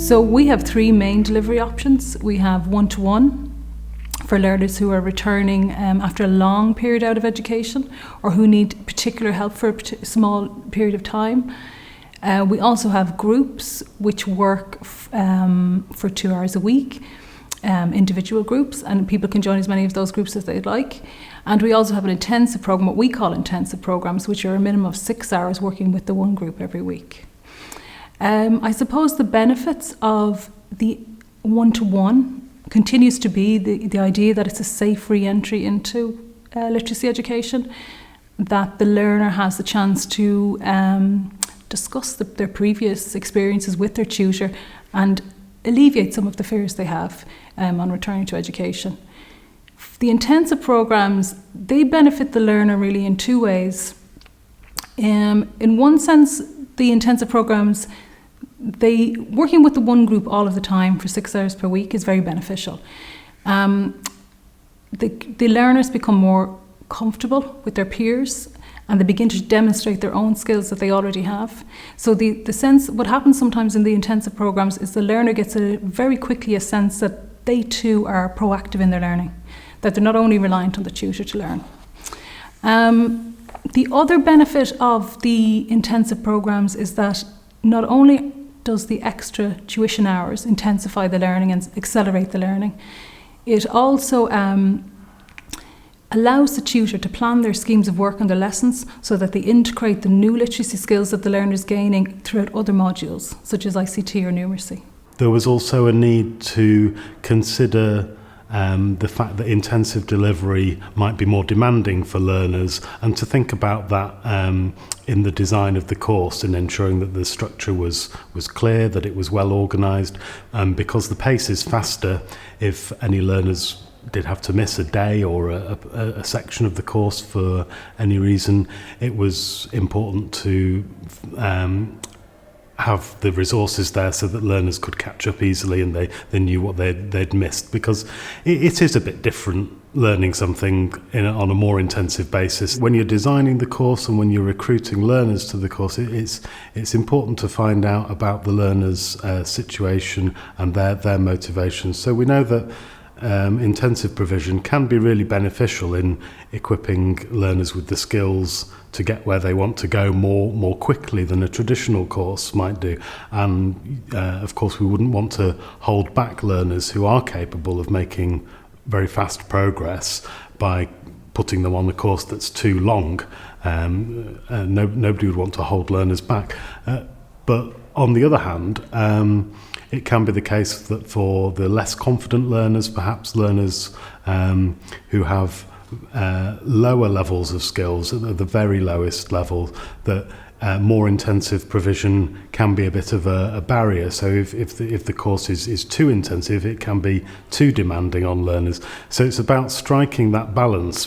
So we have three main delivery options. We have one-to-one for learners who are returning after a long period out of education or who need particular help for a small period of time. We also have groups which work for 2 hours a week, individual groups, and people can join as many of those groups as they'd like. And we also have an intensive program, what we call intensive programs, which are a minimum of 6 hours working with the one group every week. I suppose the benefits of the one-to-one continues to be the idea that it's a safe re-entry into literacy education, that the learner has the chance to discuss their previous experiences with their tutor and alleviate some of the fears they have on returning to education. The intensive programs, they benefit the learner really in two ways. In one sense, the intensive programs, working with the one group all of the time for 6 hours per week is very beneficial. The learners become more comfortable with their peers and they begin to demonstrate their own skills that they already have. So the sense, what happens sometimes in the intensive programs is the learner gets very quickly a sense that they too are proactive in their learning, that they're not only reliant on the tutor to learn. The other benefit of the intensive programs is that not only does the extra tuition hours intensify the learning and accelerate the learning, it also allows the tutor to plan their schemes of work on their lessons so that they integrate the new literacy skills that the learner is gaining throughout other modules, such as ICT or numeracy. There was also a need to consider the fact that intensive delivery might be more demanding for learners, and to think about that in the design of the course and ensuring that the structure was clear, that it was well organised, because the pace is faster. If any learners did have to miss a day or a section of the course for any reason, it was important to have the resources there so that learners could catch up easily and they knew what they'd missed, because it is a bit different learning something on a more intensive basis. When you're designing the course and when you're recruiting learners to the course, it's important to find out about the learners' situation and their motivations. So we know that intensive provision can be really beneficial in equipping learners with the skills to get where they want to go more quickly than a traditional course might do. And of course we wouldn't want to hold back learners who are capable of making very fast progress by putting them on a course that's too long. Nobody would want to hold learners back. But on the other hand, it can be the case that for the less confident learners, perhaps learners who have lower levels of skills, at the very lowest level, that more intensive provision can be a bit of a barrier. So if the course is too intensive, it can be too demanding on learners. So it's about striking that balance